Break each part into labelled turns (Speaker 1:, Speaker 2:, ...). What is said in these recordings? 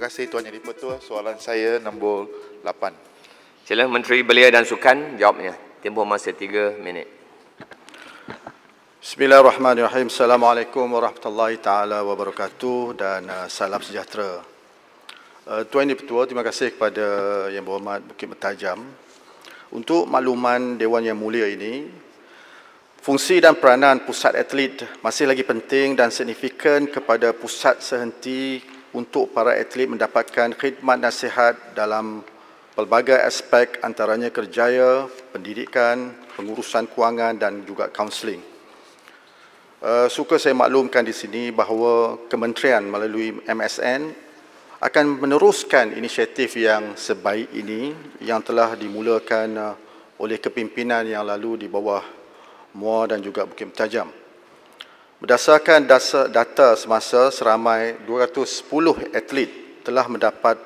Speaker 1: kasih Tuan Yang di-Pertua. Soalan saya nombor 8.
Speaker 2: Sila Menteri Belia dan Sukan jawabnya. Tempoh masa 3 minit.
Speaker 3: Bismillahirrahmanirrahim. Assalamualaikum warahmatullahi taala wabarakatuh dan salam sejahtera. Tuan Yang di-Pertua, terima kasih kepada Yang Berhormat Bukit Mentajam. Untuk makluman Dewan Yang Mulia ini, fungsi dan peranan pusat atlet masih lagi penting dan signifikan kepada pusat sehenti untuk para atlet mendapatkan khidmat nasihat dalam pelbagai aspek antaranya kerjaya, pendidikan, pengurusan kewangan dan juga kaunseling. Suka saya maklumkan di sini bahawa kementerian melalui MSN akan meneruskan inisiatif yang sebaik ini yang telah dimulakan oleh kepimpinan yang lalu di bawah MUA dan juga Bukit Mentajam. Berdasarkan data semasa, seramai 210 atlet telah mendapat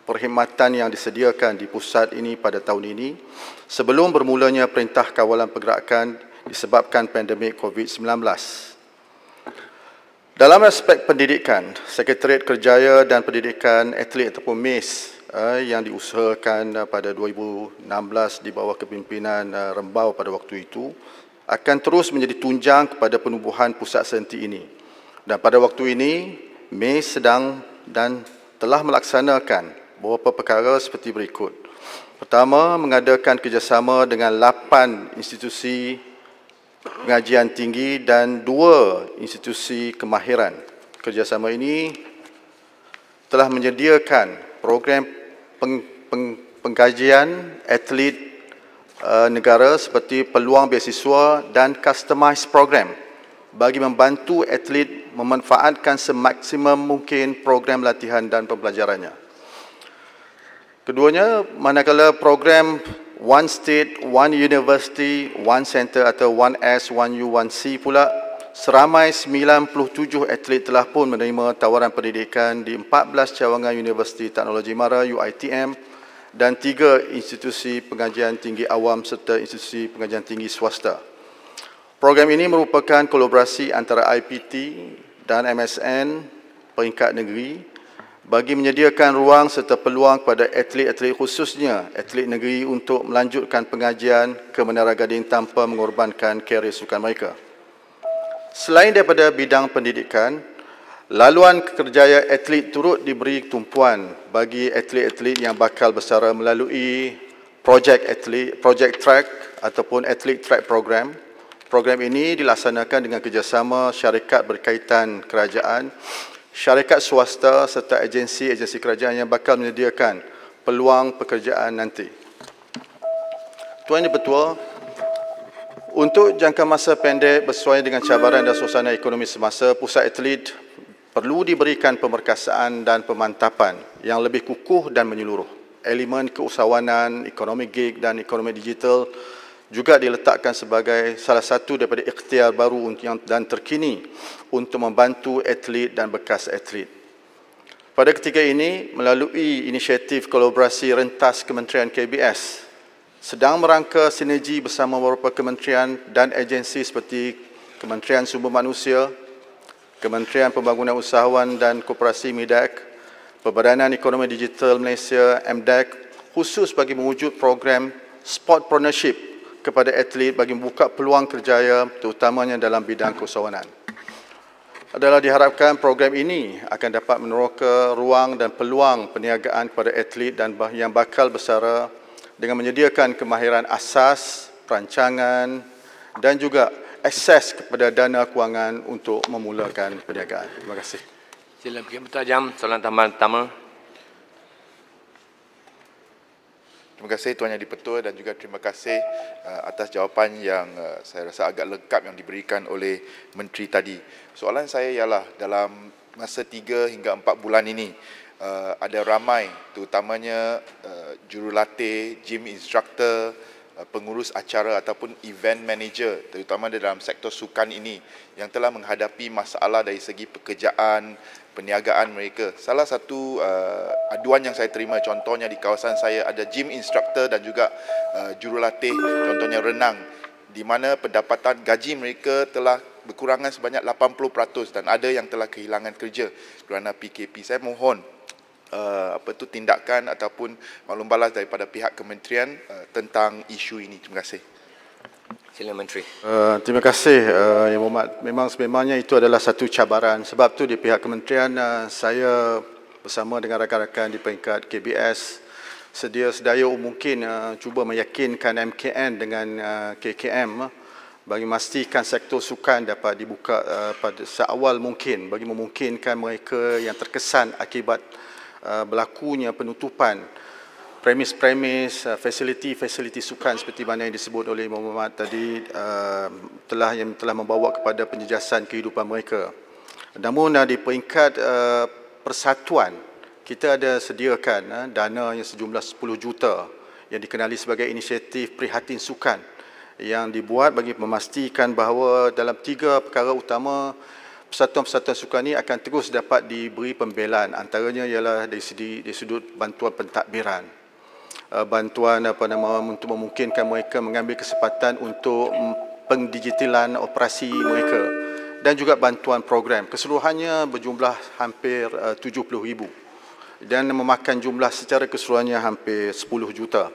Speaker 3: perkhidmatan yang disediakan di pusat ini pada tahun ini sebelum bermulanya Perintah Kawalan Pergerakan disebabkan pandemik COVID-19. Dalam aspek pendidikan, Sekretariat Kerjaya dan Pendidikan Atlet ataupun MES yang diusahakan pada 2016 di bawah kepimpinan Rembau pada waktu itu akan terus menjadi tunjang kepada penubuhan pusat sehenti ini. Dan pada waktu ini, MES sedang dan telah melaksanakan beberapa perkara seperti berikut. Pertama, mengadakan kerjasama dengan 8 institusi pengajian tinggi dan 2 institusi kemahiran. Kerjasama ini telah menyediakan program pengkajian atlet negara seperti peluang beasiswa dan customized program bagi membantu atlet memanfaatkan semaksimum mungkin program latihan dan pembelajarannya. Keduanya, manakala program One State, One University, One Center atau 1S, 1U, 1C pula, seramai 97 atlet telah pun menerima tawaran pendidikan di 14 cawangan Universiti Teknologi Mara UiTM dan 3 institusi pengajian tinggi awam serta institusi pengajian tinggi swasta. Program ini merupakan kolaborasi antara IPT dan MSN peringkat negeri bagi menyediakan ruang serta peluang kepada atlet-atlet khususnya atlet negeri untuk melanjutkan pengajian ke Menara Gading tanpa mengorbankan karier sukan mereka. Selain daripada bidang pendidikan, laluan kerjaya atlet turut diberi tumpuan bagi atlet-atlet yang bakal bersara melalui project track ataupun atlet track program. Program ini dilaksanakan dengan kerjasama syarikat berkaitan kerajaan, syarikat swasta serta agensi-agensi kerajaan yang bakal menyediakan peluang pekerjaan nanti. Tuan Yang Di-Pertua, untuk jangka masa pendek bersesuaian dengan cabaran dan suasana ekonomi semasa, pusat atlet perlu diberikan pemerkasaan dan pemantapan yang lebih kukuh dan menyeluruh. Elemen keusahawanan, ekonomi gig dan ekonomi digital juga diletakkan sebagai salah satu daripada ikhtiar baru dan terkini untuk membantu atlet dan bekas atlet. Pada ketika ini, melalui inisiatif kolaborasi rentas Kementerian KBS, sedang merangka sinergi bersama beberapa kementerian dan agensi seperti Kementerian Sumber Manusia, Kementerian Pembangunan Usahawan dan Koperasi MIDAK, Perbadanan Ekonomi Digital Malaysia MDEC, khusus bagi mewujud program sportpreneurship kepada atlet bagi membuka peluang kerjaya terutamanya dalam bidang keusahawanan. Adalah diharapkan program ini akan dapat meneroka ruang dan peluang perniagaan kepada atlet dan yang bakal bersara dengan menyediakan kemahiran asas, perancangan dan juga akses kepada dana kewangan untuk memulakan perniagaan. Terima kasih.
Speaker 2: Sila Bukit Mentajam, soalan tambahan pertama.
Speaker 1: Terima kasih Tuan Yang di-Pertua dan juga terima kasih atas jawapan yang saya rasa agak lengkap yang diberikan oleh Menteri tadi. Soalan saya ialah dalam masa 3 hingga 4 bulan ini ada ramai terutamanya jurulatih, gym instructor, pengurus acara ataupun event manager terutama dalam sektor sukan ini yang telah menghadapi masalah dari segi pekerjaan, perniagaan mereka. Salah satu aduan yang saya terima contohnya di kawasan saya ada gym instructor dan juga jurulatih contohnya renang di mana pendapatan gaji mereka telah berkurangan sebanyak 80% dan ada yang telah kehilangan kerja kerana PKP. Saya mohon tindakan ataupun maklum balas daripada pihak kementerian tentang isu ini. Terima kasih.
Speaker 2: Sila Menteri.
Speaker 3: Terima kasih Yang Berhormat. Memang sebenarnya itu adalah satu cabaran. Sebab tu di pihak kementerian saya bersama dengan rakan-rakan di peringkat KBS sedaya mungkin cuba meyakinkan MKN dengan KKM bagi memastikan sektor sukan dapat dibuka pada seawal mungkin bagi memungkinkan mereka yang terkesan akibat berlakunya penutupan premis-premis, fasiliti sukan seperti mana yang disebut oleh Muhammad tadi telah membawa kepada penjejasan kehidupan mereka. Namun di peringkat persatuan, kita ada sediakan dana yang sejumlah 10 juta yang dikenali sebagai inisiatif Prihatin Sukan yang dibuat bagi memastikan bahawa dalam 3 perkara utama persatuan-persatuan sukan ini akan terus dapat diberi pembelaan. Antaranya ialah dari sudut bantuan pentadbiran. Bantuan untuk memungkinkan mereka mengambil kesempatan untuk pendigitalan operasi mereka dan juga bantuan program. Keseluruhannya berjumlah hampir 70,000 dan memakan jumlah secara keseluruhannya hampir 10 juta.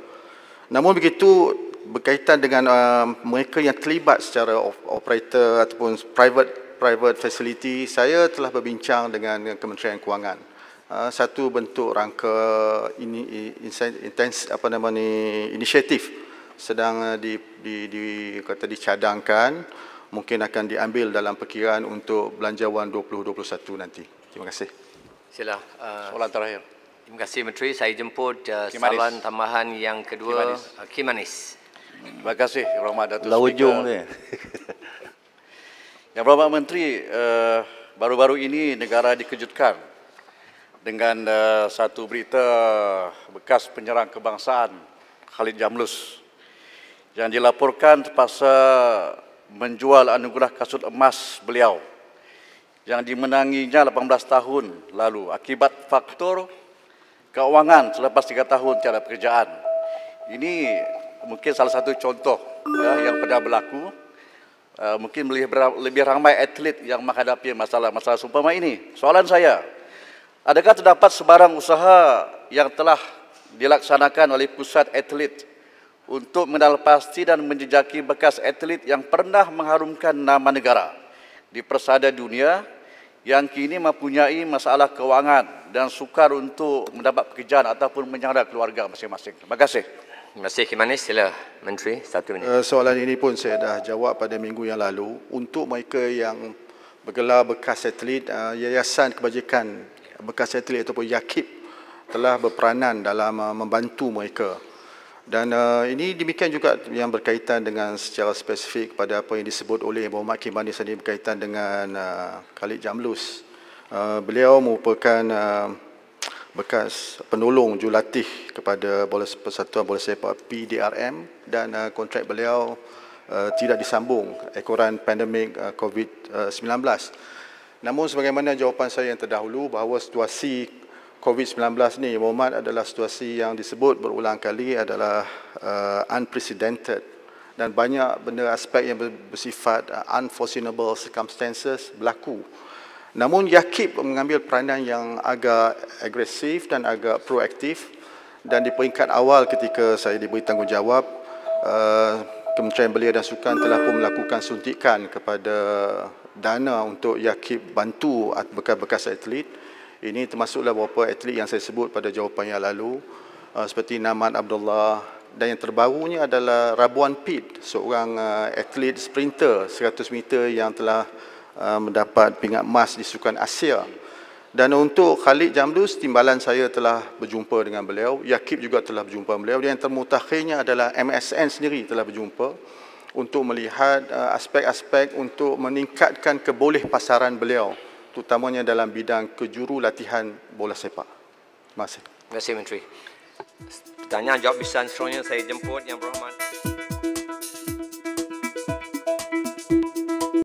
Speaker 3: Namun begitu berkaitan dengan mereka yang terlibat secara operator ataupun private facility, saya telah berbincang dengan Kementerian Kewangan. Satu bentuk rangka inisiatif sedang dicadangkan, mungkin akan diambil dalam perkiraan untuk belanjawan 2021 nanti. Terima kasih.
Speaker 2: Sila.
Speaker 4: Soalan terakhir.
Speaker 2: Terima kasih Menteri. Saya jemput soalan tambahan yang kedua. Kimanis.
Speaker 4: Terima kasih Rahmat Datuk
Speaker 5: Ujung
Speaker 4: Speaker. Yang Berhormat Menteri, baru-baru ini negara dikejutkan dengan satu berita bekas penyerang kebangsaan Khalid Jamlus yang dilaporkan terpaksa menjual anugerah kasut emas beliau yang dimenanginya 18 tahun lalu akibat faktor keuangan selepas 3 tahun tiada pekerjaan. Ini mungkin salah satu contoh yang pernah berlaku. Mungkin lebih ramai atlet yang menghadapi masalah-masalah seumpama ini. Soalan saya, adakah terdapat sebarang usaha yang telah dilaksanakan oleh pusat atlet untuk mengenal pasti dan menjejaki bekas atlet yang pernah mengharumkan nama negara di persada dunia yang kini mempunyai masalah keuangan dan sukar untuk mendapat pekerjaan ataupun menyara keluarga masing-masing? Terima kasih.
Speaker 2: Terima kasih Kimanis. Sila Menteri, 1 minit.
Speaker 3: Soalan ini pun saya dah jawab pada minggu yang lalu. Untuk mereka yang bergelar bekas atlet, Yayasan Kebajikan Bekas Atlet ataupun YAKIP telah berperanan dalam membantu mereka. Dan ini demikian juga yang berkaitan dengan secara spesifik pada apa yang disebut oleh Muhammad Kimanis ini berkaitan dengan Khalid Jamlus. Beliau merupakan bekas penolong jurulatih kepada Persatuan Bola Sepak PDRM dan kontrak beliau tidak disambung ekoran pandemik COVID-19. Namun sebagaimana jawapan saya yang terdahulu bahawa situasi COVID-19 ni Muhammad adalah situasi yang disebut berulang kali adalah unprecedented dan banyak benda aspek yang bersifat unforeseeable circumstances berlaku. Namun YAKIP mengambil peranan yang agak agresif dan agak proaktif dan di peringkat awal ketika saya diberi tanggungjawab Kementerian Belia dan Sukan telah pun melakukan suntikan kepada dana untuk YAKIP bantu bekas-bekas atlet. Ini termasuklah beberapa atlet yang saya sebut pada jawapan yang lalu seperti Naman Abdullah dan yang terbarunya adalah Rabuan Pit, seorang atlet sprinter 100 meter yang telah mendapat pingat emas di Sukan Asia. Dan untuk Khalid Jamlus, timbalan saya telah berjumpa dengan beliau, YAKIP juga telah berjumpa dengan beliau, dan yang termutakhirnya adalah MSN sendiri telah berjumpa untuk melihat aspek-aspek untuk meningkatkan kebolehpasaran beliau, terutamanya dalam bidang kejurulatihan bola sepak. Terima kasih.
Speaker 2: Terima kasih Menteri. Pertanyaan jawab bisa seterusnya saya jemput Yang Berhormat